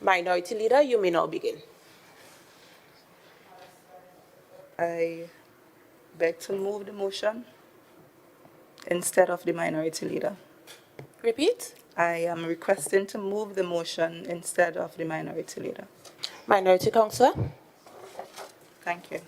Minority Leader, you may now begin. I beg to move the motion instead of the Minority Leader. Repeat. I am requesting to move the motion instead of the Minority Leader. Minority Councillor. Thank you.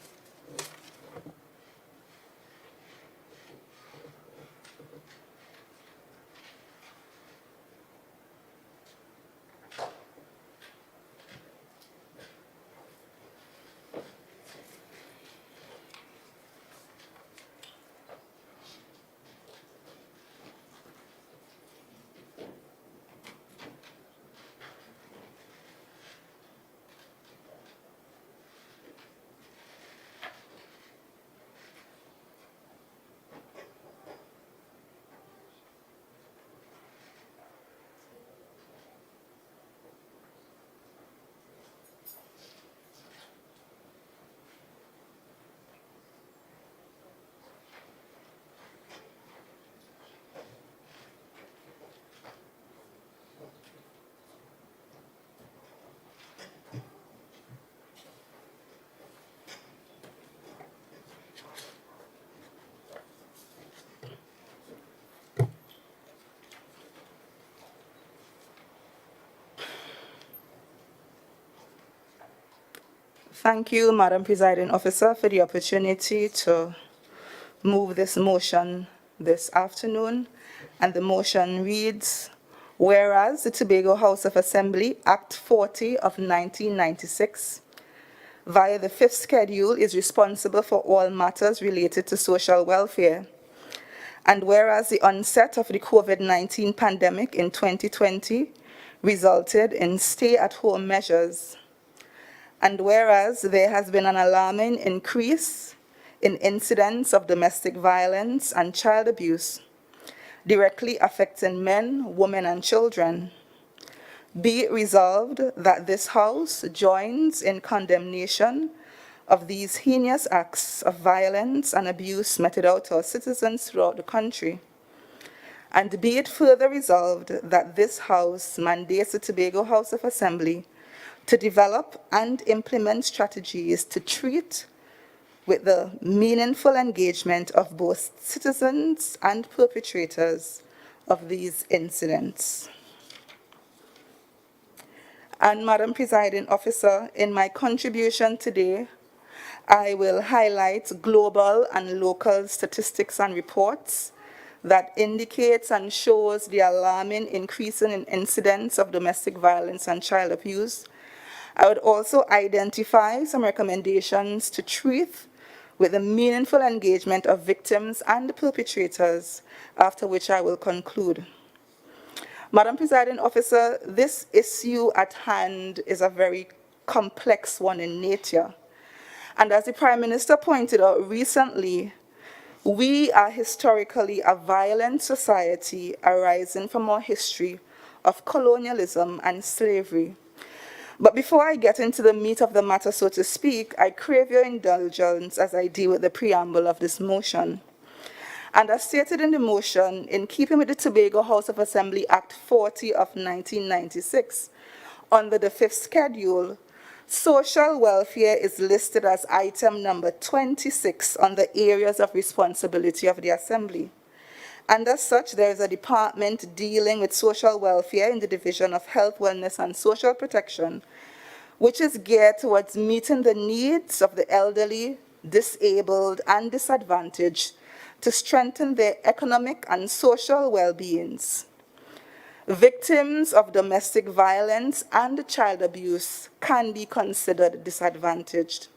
Thank you, Madam Presiding Officer, for the opportunity to move this motion this afternoon. And the motion reads, whereas the Tobago House of Assembly Act 40 of 1996, via the 5th schedule, is responsible for all matters related to social welfare. And whereas the onset of the COVID-19 pandemic in 2020 resulted in stay-at-home measures, and whereas there has been an alarming increase in incidents of domestic violence and child abuse, directly affecting men, women, and children, be it resolved that this House joins in condemnation of these heinous acts of violence and abuse meted out to our citizens throughout the country. And be it further resolved that this House mandates the Tobago House of Assembly to develop and implement strategies to treat with the meaningful engagement of both citizens and perpetrators of these incidents. And Madam Presiding Officer, in my contribution today, I will highlight global and local statistics and reports that indicates and shows the alarming increase in incidents of domestic violence and child abuse. I would also identify some recommendations to treat with the meaningful engagement of victims and perpetrators, after which I will conclude. Madam Presiding Officer, this issue at hand is a very complex one in nature. And as the Prime Minister pointed out recently, we are historically a violent society arising from our history of colonialism and slavery. But before I get into the meat of the matter, so to speak, I crave your indulgence as I deal with the preamble of this motion. And as stated in the motion, in keeping with the Tobago House of Assembly Act 40 of 1996, under the 5th schedule, social welfare is listed as item number 26 on the areas of responsibility of the Assembly. And as such, there is a department dealing with social welfare in the Division of Health, Wellness, and Social Protection, which is geared towards meeting the needs of the elderly, disabled, and disadvantaged to strengthen their economic and social well-beings. Victims of domestic violence and child abuse can be considered disadvantaged.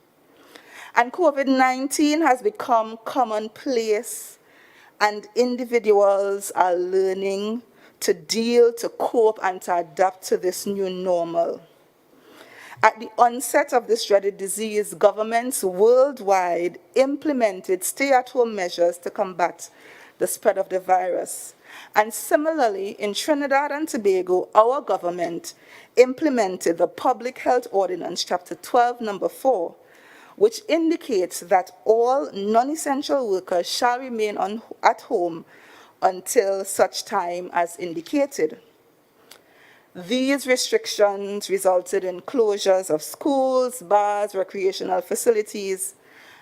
And COVID-19 has become commonplace, and individuals are learning to deal, to cope, and to adapt to this new normal. At the onset of this dreaded disease, governments worldwide implemented stay-at-home measures to combat the spread of the virus. And similarly, in Trinidad and Tobago, our government implemented the Public Health Ordinance, Chapter 12, Number 4, which indicates that all non-essential workers shall remain at home until such time as indicated. These restrictions resulted in closures of schools, bars, recreational facilities,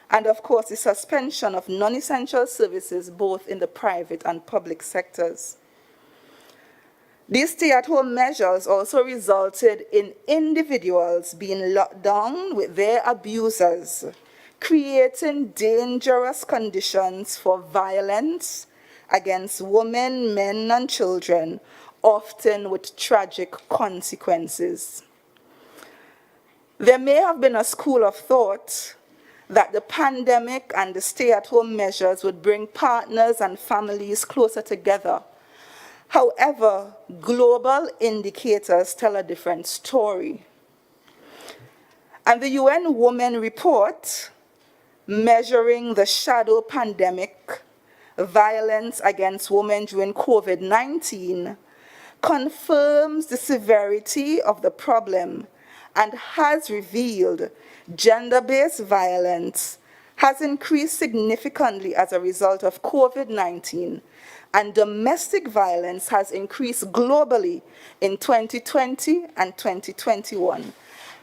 and of course the suspension of non-essential services both in the private and public sectors. These stay-at-home measures also resulted in individuals being locked down with their abusers, creating dangerous conditions for violence against women, men, and children, often with tragic consequences. There may have been a school of thought that the pandemic and the stay-at-home measures would bring partners and families closer together. However, global indicators tell a different story. And the UN Women Report, measuring the shadow pandemic, violence against women during COVID-19, confirms the severity of the problem and has revealed gender-based violence has increased significantly as a result of COVID-19, and domestic violence has increased globally in 2020 and 2021,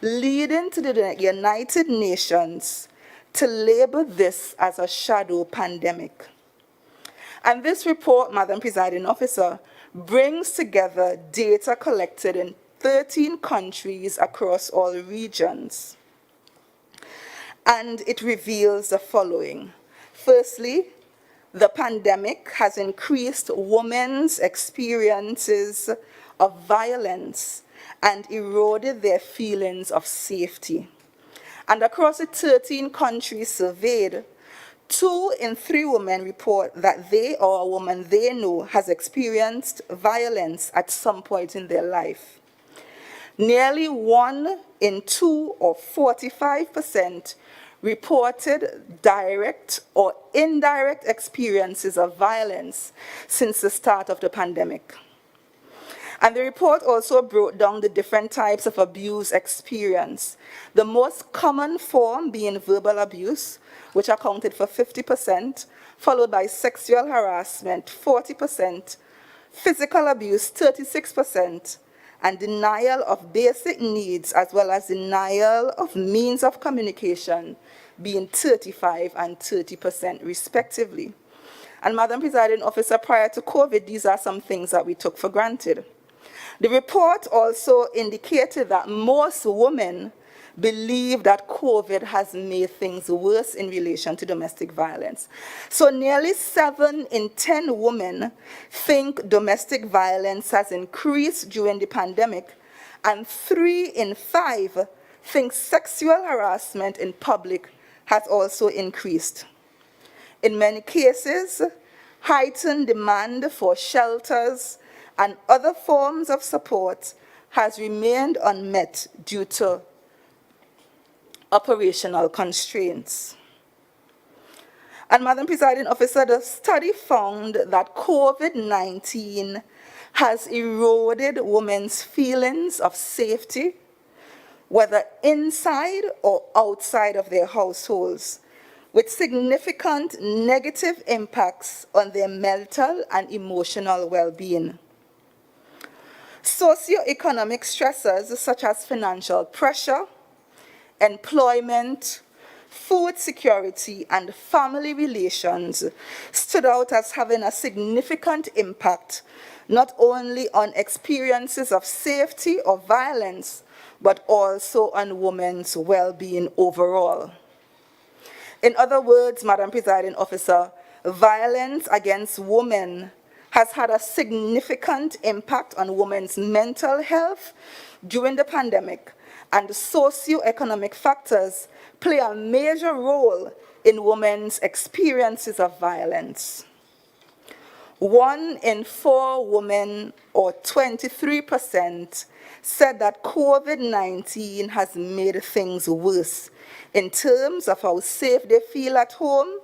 leading to the United Nations to label this as a shadow pandemic. And this report, Madam Presiding Officer, brings together data collected in 13 countries across all regions. And it reveals the following. Firstly, the pandemic has increased women's experiences of violence and eroded their feelings of safety. And across the 13 countries surveyed, 2 in 3 women report that they or a woman they know has experienced violence at some point in their life. Nearly 1 in 2, or 45%, reported direct or indirect experiences of violence since the start of the pandemic. And the report also broke down the different types of abuse experienced, the most common form being verbal abuse, which accounted for 50%, followed by sexual harassment, 40%, physical abuse, 36%, and denial of basic needs, as well as denial of means of communication, being 35% and 30% respectively. And Madam Presiding Officer, prior to COVID, these are some things that we took for granted. The report also indicated that most women believe that COVID has made things worse in relation to domestic violence. So nearly 7 in 10 women think domestic violence has increased during the pandemic, and 3 in 5 think sexual harassment in public has also increased. In many cases, heightened demand for shelters and other forms of support has remained unmet due to operational constraints. And Madam Presiding Officer, the study found that COVID-19 has eroded women's feelings of safety, whether inside or outside of their households, with significant negative impacts on their mental and emotional well-being. Socioeconomic stressors such as financial pressure, employment, food security, and family relations stood out as having a significant impact not only on experiences of safety or violence, but also on women's well-being overall. In other words, Madam Presiding Officer, violence against women has had a significant impact on women's mental health during the pandemic, and socioeconomic factors play a major role in women's experiences of violence. 1 in 4 women, or 23%, said that COVID-19 has made things worse in terms of how safe they feel at home,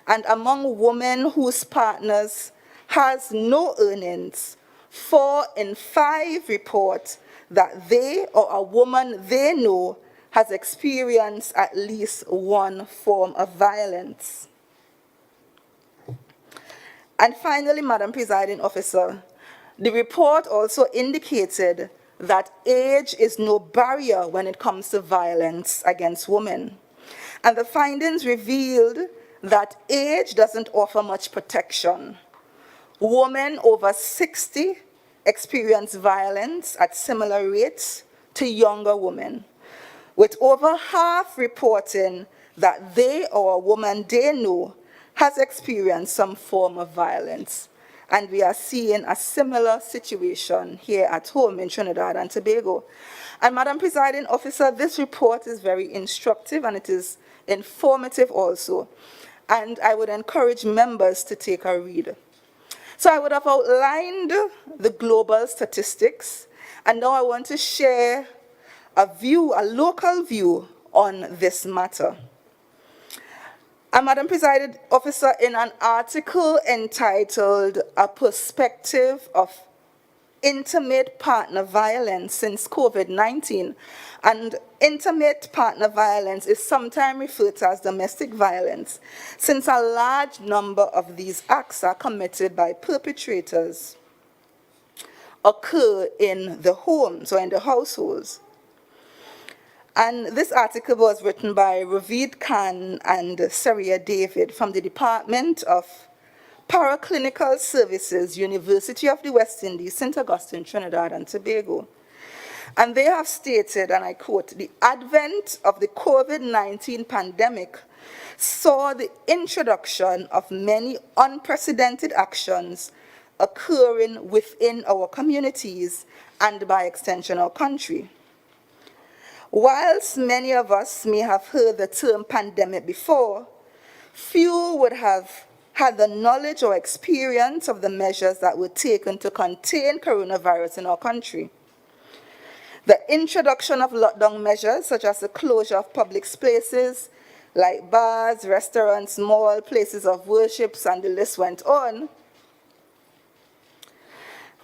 and among women whose partners has no earnings, 4 in 5 report that they or a woman they know has experienced at least one form of violence. And finally, Madam Presiding Officer, the report also indicated that age is no barrier when it comes to violence against women. And the findings revealed that age doesn't offer much protection. Women over 60 experience violence at similar rates to younger women, with over half reporting that they or a woman they know has experienced some form of violence. And we are seeing a similar situation here at home in Trinidad and Tobago. And Madam Presiding Officer, this report is very instructive and it is informative also. And I would encourage members to take a read. So I would have outlined the global statistics, and now I want to share a local view on this matter. And Madam Presiding Officer, in an article entitled "A Perspective of Intimate Partner Violence Since COVID-19," and intimate partner violence is sometimes referred to as domestic violence, since a large number of these acts are committed by perpetrators occur in the homes or in the households. And this article was written by Ravid Khan and Saria David from the Department of Paraclinical Services, University of the West Indies, St. Augustine, Trinidad and Tobago. And they have stated, and I quote, "The advent of the COVID-19 pandemic saw the introduction of many unprecedented actions occurring within our communities and by extension our country. Whilst many of us may have heard the term pandemic before, few would have had the knowledge or experience of the measures that were taken to contain coronavirus in our country. The introduction of lockdown measures, such as the closure of public spaces like bars, restaurants, malls, places of worship, and the list went on,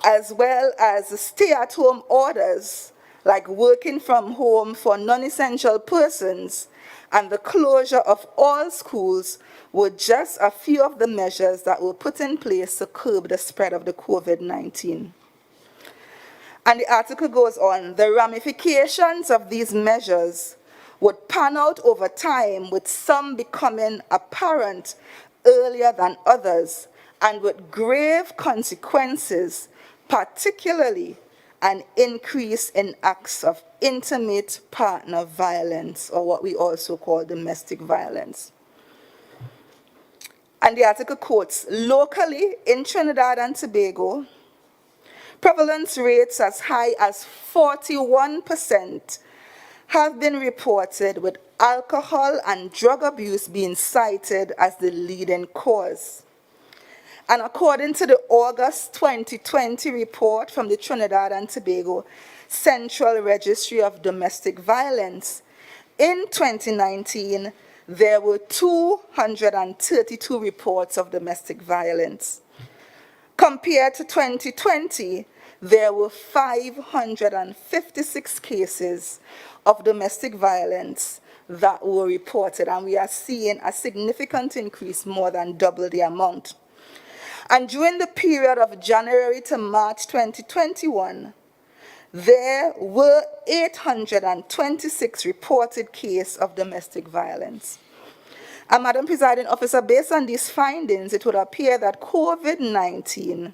as well as stay-at-home orders like working from home for non-essential persons and the closure of all schools were just a few of the measures that were put in place to curb the spread of the COVID-19. And the article goes on, the ramifications of these measures would pan out over time, with some becoming apparent earlier than others, and with grave consequences, particularly an increase in acts of intimate partner violence, or what we also call domestic violence. And the article quotes, locally in Trinidad and Tobago, prevalence rates as high as 41% have been reported, with alcohol and drug abuse being cited as the leading cause. And according to the August 2020 report from the Trinidad and Tobago Central Registry of Domestic Violence, in 2019, there were 232 reports of domestic violence. Compared to 2020, there were 556 cases of domestic violence that were reported, and we are seeing a significant increase, more than double the amount. And during the period of January to March 2021, there were 826 reported cases of domestic violence. And Madam Presiding Officer, based on these findings, it would appear that COVID-19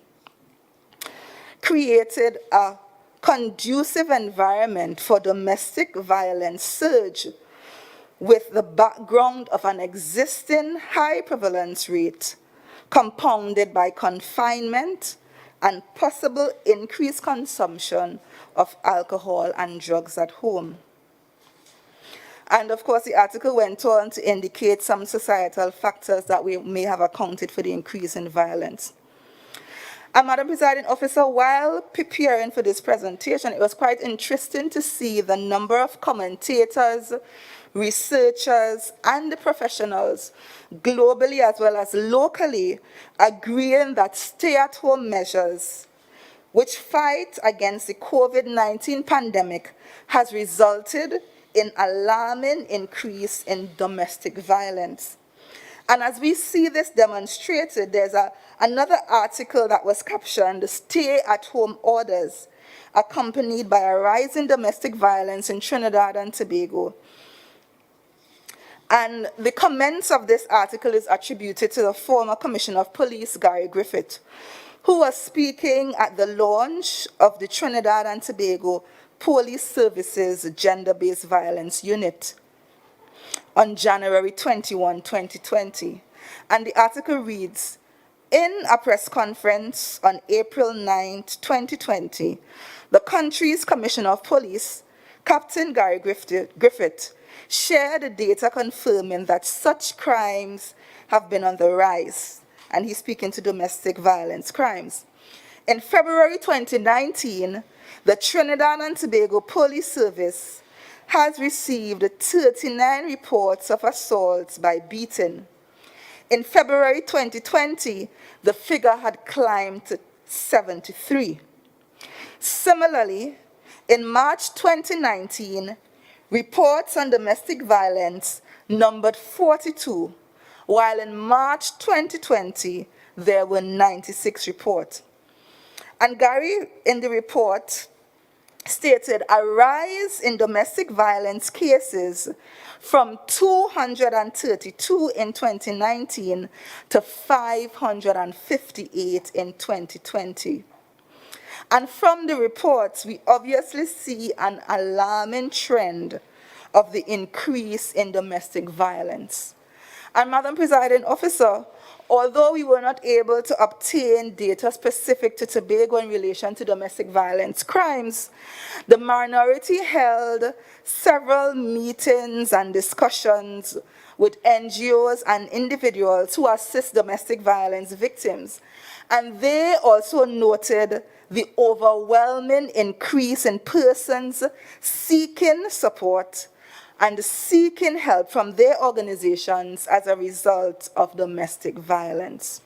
created a conducive environment for domestic violence surge, with the background of an existing high prevalence rate, compounded by confinement and possible increased consumption of alcohol and drugs at home. And of course, the article went on to indicate some societal factors that may have accounted for the increase in violence. And Madam Presiding Officer, while preparing for this presentation, it was quite interesting to see the number of commentators, researchers, and professionals globally as well as locally agreeing that stay-at-home measures which fight against the COVID-19 pandemic has resulted in alarming increase in domestic violence. And as we see this demonstrated, there's another article that was captioned, "Stay-at-Home Orders accompanied by a rise in domestic violence in Trinidad and Tobago. And the comments of this article is attributed to the former Commissioner of Police, Gary Griffith, who was speaking at the launch of the Trinidad and Tobago Police Services Gender-Based Violence Unit on January 21, 2020. And the article reads, in a press conference on April 9, 2020, the country's Commissioner of Police, Captain Gary Griffith, shared data confirming that such crimes have been on the rise, and he's speaking to domestic violence crimes. In February 2019, the Trinidad and Tobago Police Service has received 39 reports of assaults by beating. In February 2020, the figure had climbed to 73. Similarly, in March 2019, reports on domestic violence numbered 42, while in March 2020, there were 96 reports. And Gary, in the report, stated a rise in domestic violence cases from 232 in 2019 to 558 in 2020. And from the reports, we obviously see an alarming trend of the increase in domestic violence. And Madam Presiding Officer, although we were not able to obtain data specific to Tobago in relation to domestic violence crimes, the minority held several meetings and discussions with NGOs and individuals who assist domestic violence victims. And they also noted the overwhelming increase in persons seeking support and seeking help from their organizations as a result of domestic violence.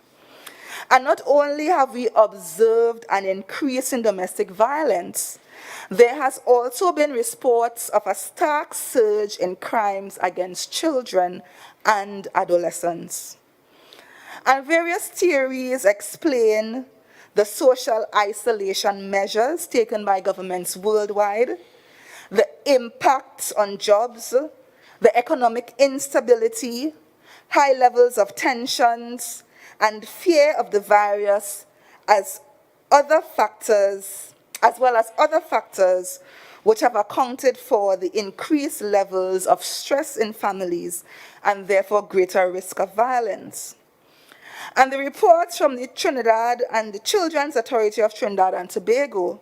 And not only have we observed an increase in domestic violence, there has also been reports of a stark surge in crimes against children and adolescents. And various theories explain the social isolation measures taken by governments worldwide, the impacts on jobs, the economic instability, high levels of tensions, and fear of the virus as well as other factors which have accounted for the increased levels of stress in families and therefore greater risk of violence. And the reports from the Trinidad and the Children's Authority of Trinidad and Tobago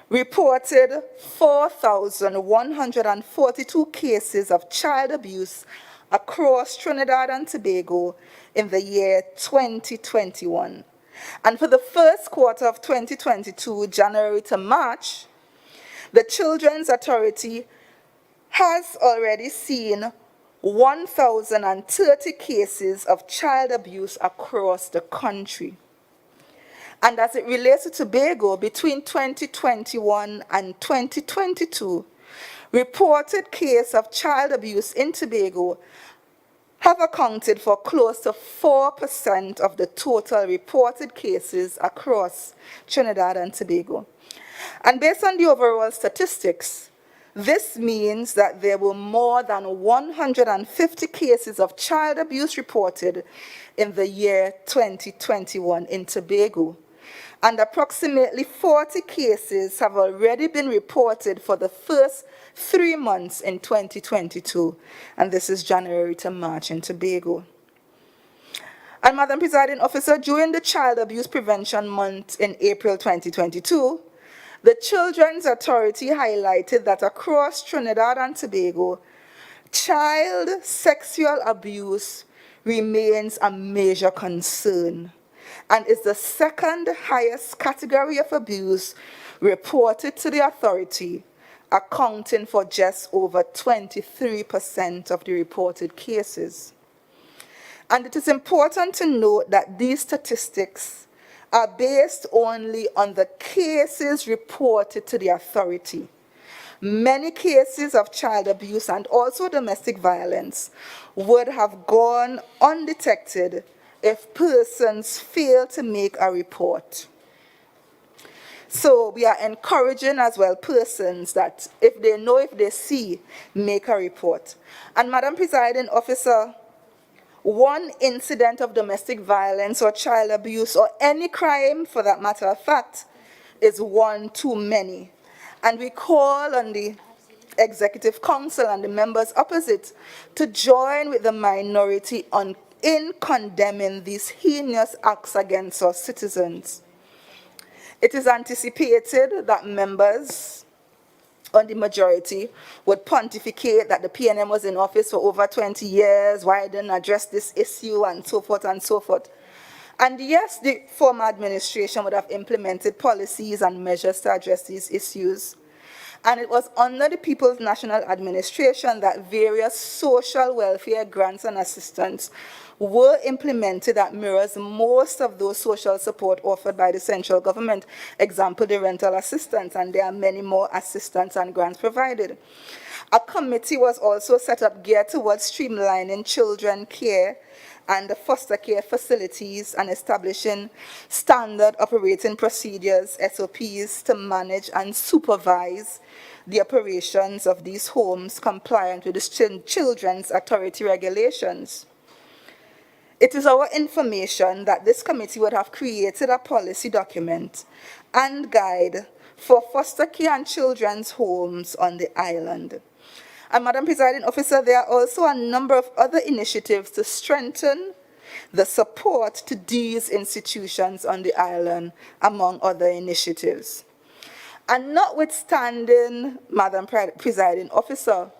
reported 4,142 cases of child abuse across Trinidad and Tobago in the year 2021. And for the first quarter of 2022, January to March, the Children's Authority has already seen 1,030 cases of child abuse across the country. And as it relates to Tobago, between 2021 and 2022, reported cases of child abuse in Tobago have accounted for close to 4% of the total reported cases across Trinidad and Tobago. And based on the overall statistics, this means that there were more than 150 cases of child abuse reported in the year 2021 in Tobago. And approximately 40 cases have already been reported for the first 3 months in 2022. And this is January to March in Tobago. And Madam Presiding Officer, during the Child Abuse Prevention Month in April 2022, the Children's Authority highlighted that across Trinidad and Tobago, child sexual abuse remains a major concern and is the second highest category of abuse reported to the authority, accounting for just over 23% of the reported cases. And it is important to note that these statistics are based only on the cases reported to the authority. Many cases of child abuse and also domestic violence would have gone undetected if persons fail to make a report. So we are encouraging as well persons that if they know, if they see, make a report. And Madam Presiding Officer, one incident of domestic violence or child abuse or any crime for that matter of fact is one too many. And we call on the Executive Council and the members opposite to join with the minority in condemning these heinous acts against our citizens. It is anticipated that members on the majority would pontificate that the PNM was in office for over 20 years, why didn't address this issue, and so forth and so forth. And yes, the former administration would have implemented policies and measures to address these issues. And it was under the People's National Administration that various social welfare grants and assistance were implemented that mirrors most of those social support offered by the central government, example, the rental assistance, and there are many more assistance and grants provided. A committee was also set up geared towards streamlining children care and the foster care facilities and establishing standard operating procedures, SOPs, to manage and supervise the operations of these homes compliant with the Children's Authority regulations. It is our information that this committee would have created a policy document and guide for foster care and children's homes on the island. And Madam Presiding Officer, there are also a number of other initiatives to strengthen the support to these institutions on the island, among other initiatives. And notwithstanding, Madam Presiding Officer,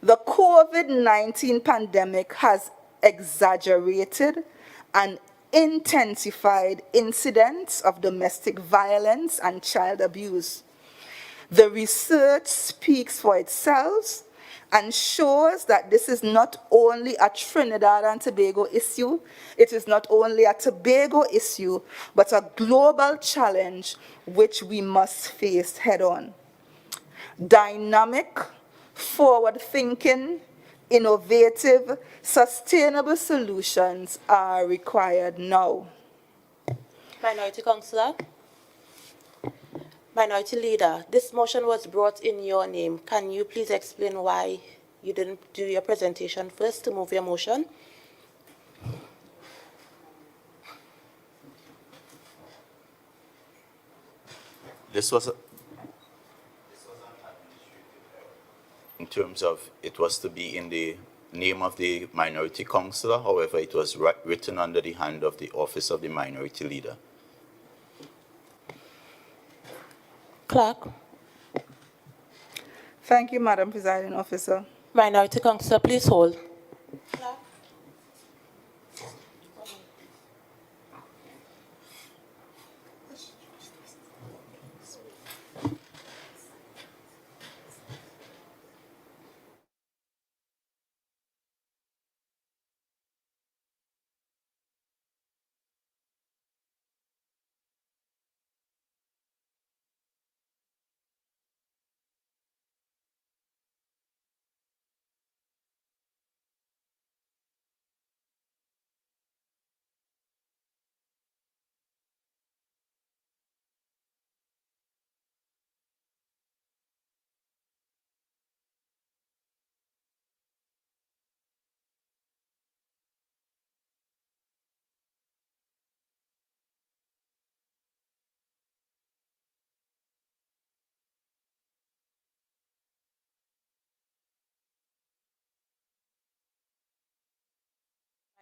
the COVID-19 pandemic has exaggerated and intensified incidents of domestic violence and child abuse. The research speaks for itself and shows that this is not only a Trinidad and Tobago issue, it is not only a Tobago issue, but a global challenge which we must face head-on. Dynamic, forward-thinking, innovative, sustainable solutions are required now. Minority Councillor. Minority Leader, this motion was brought in your name. Can you please explain why you didn't do your presentation first to move your motion? This was in terms of it was to be in the name of the minority councillor. However, it was written under the hand of the office of the minority leader. Clerk. Thank you, Madam Presiding Officer. Minority Councillor, please hold. Clerk.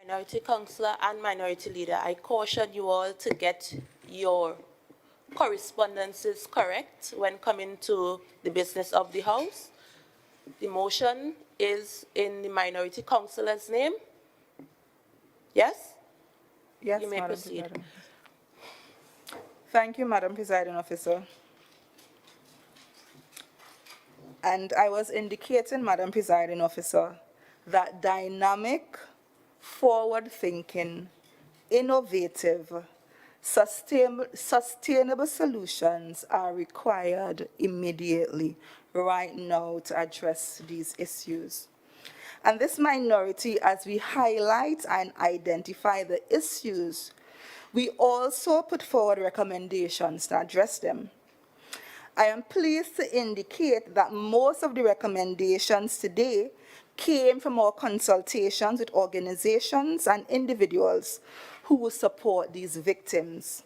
Minority Councillor and Minority Leader, I caution you all to get your correspondences correct when coming to the business of the House. The motion is in the Minority Councillor's name. Yes? Yes, You may Madam proceed. Presiding. Thank you, Madam Presiding Officer. And I was indicating, Madam Presiding Officer, that dynamic, forward-thinking, innovative, sustainable solutions are required immediately, right now, to address these issues. And this minority, as we highlight and identify the issues, We also put forward recommendations to address them. I am pleased to indicate that most of the recommendations today came from our consultations with organizations and individuals who support these victims.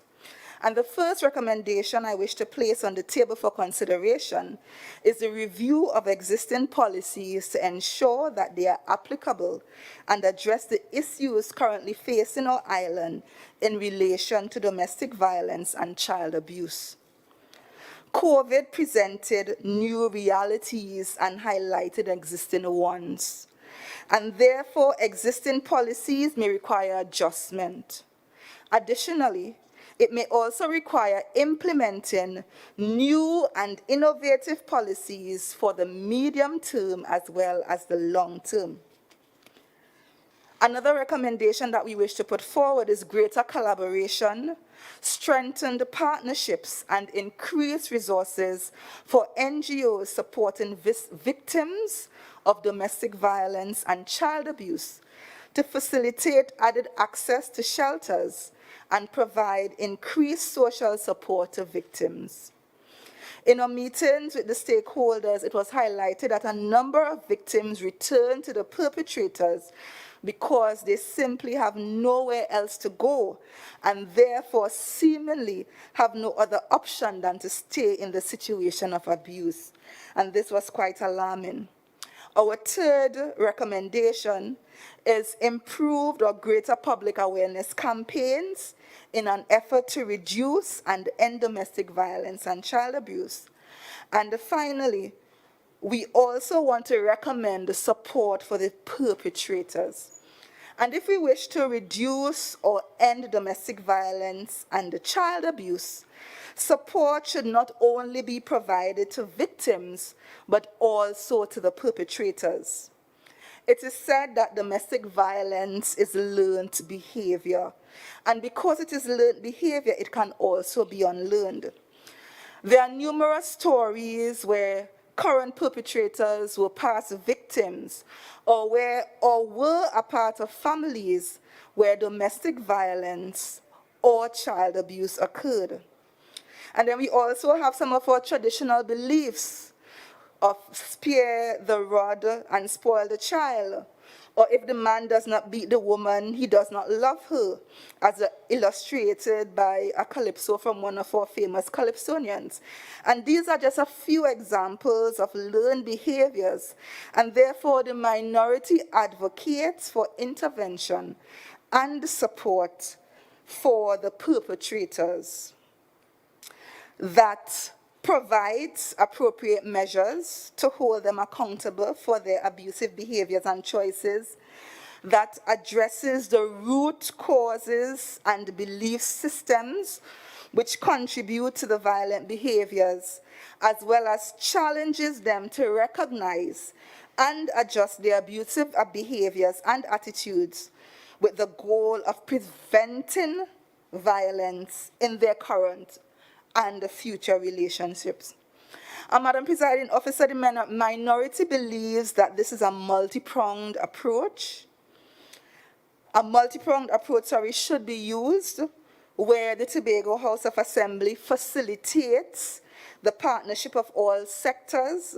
And the first recommendation I wish to place on the table for consideration is a review of existing policies to ensure that they are applicable and address the issues currently facing our island in relation to domestic violence and child abuse. COVID presented new realities and highlighted existing ones, and therefore existing policies may require adjustment. Additionally, it may also require implementing new and innovative policies for the medium term as well as the long term. Another recommendation that we wish to put forward is greater collaboration, strengthened partnerships, and increased resources for NGOs supporting victims of domestic violence and child abuse to facilitate added access to shelters and provide increased social support to victims. In our meetings with the stakeholders, it was highlighted that a number of victims return to the perpetrators because they simply have nowhere else to go and therefore seemingly have no other option than to stay in the situation of abuse. And this was quite alarming. Our third recommendation is improved or greater public awareness campaigns in an effort to reduce and end domestic violence and child abuse. And finally, we also want to recommend the support for the perpetrators. And if we wish to reduce or end domestic violence and child abuse, support should not only be provided to victims, but also to the perpetrators. It is said that domestic violence is learned behavior. And because it is learned behavior, it can also be unlearned. There are numerous stories where current perpetrators were past victims or were a part of families where domestic violence or child abuse occurred. And then we also have some of our traditional beliefs of spare the rod and spoil the child, or if the man does not beat the woman, he does not love her, as illustrated by a calypso from one of our famous calypsonians. And these are just a few examples of learned behaviors, and therefore the minority advocates for intervention and support for the perpetrators that provides appropriate measures to hold them accountable for their abusive behaviors and choices, that addresses the root causes and belief systems which contribute to the violent behaviors, as well as challenges them to recognize and adjust their abusive behaviors and attitudes with the goal of preventing violence in their current and the future relationships. Madam Presiding Officer, the minority believes that this is a multi-pronged approach. A multi-pronged approach, should be used where the Tobago House of Assembly facilitates the partnership of all sectors,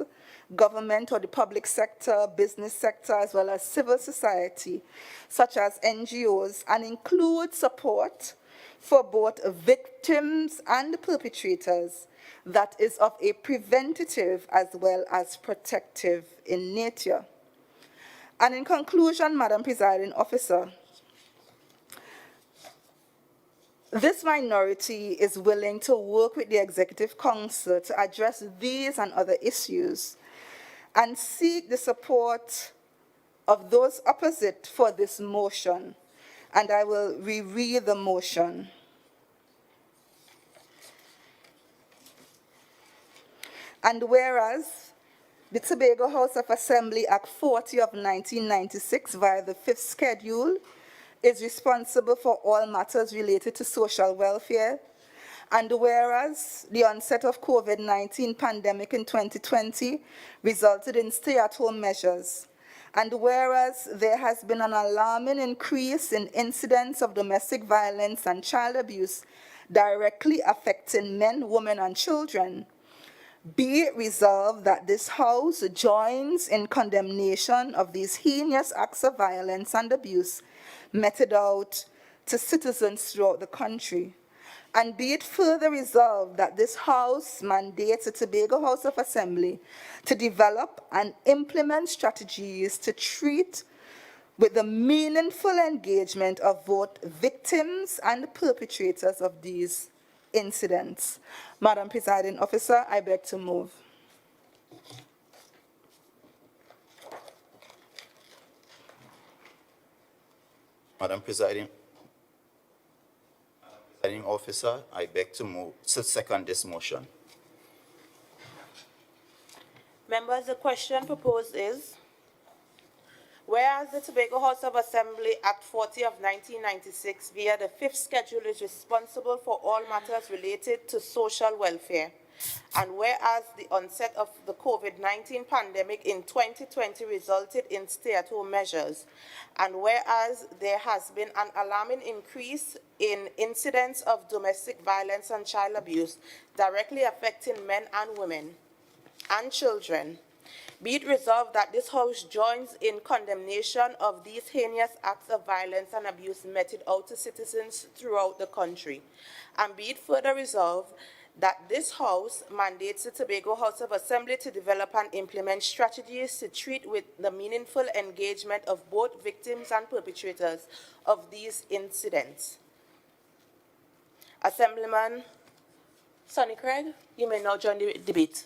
government or the public sector, business sector, as well as civil society, such as NGOs, and includes support for both victims and perpetrators that is of a preventative as well as protective in nature. And in conclusion, Madam Presiding Officer, this minority is willing to work with the Executive Council to address these and other issues and seek the support of those opposite for this motion. And I will reread the motion. And whereas the Tobago House of Assembly Act 40 of 1996 via the 5th schedule is responsible for all matters related to social welfare, and whereas the onset of COVID-19 pandemic in 2020 resulted in stay-at-home measures, And whereas there has been an alarming increase in incidents of domestic violence and child abuse directly affecting men, women, and children, be it resolved that this House joins in condemnation of these heinous acts of violence and abuse meted out to citizens throughout the country. And be it further resolved that this House mandates the Tobago House of Assembly to develop and implement strategies to treat with the meaningful engagement of both victims and perpetrators of these incidents. Madam Presiding Officer, I beg to move. Madam Presiding Officer, I beg to move to second this motion. Members, the question proposed is, whereas the Tobago House of Assembly Act 40 of 1996 via the 5th schedule is responsible for all matters related to social welfare, and whereas the onset of the COVID-19 pandemic in 2020 resulted in stay-at-home measures, and whereas there has been an alarming increase in incidents of domestic violence and child abuse directly affecting men and women and children, be it resolved that this House joins in condemnation of these heinous acts of violence and abuse meted out to citizens throughout the country, and be it further resolved that this House mandates the Tobago House of Assembly to develop and implement strategies to treat with the meaningful engagement of both victims and perpetrators of these incidents. Assemblyman Sonny Craig, you may now join the debate.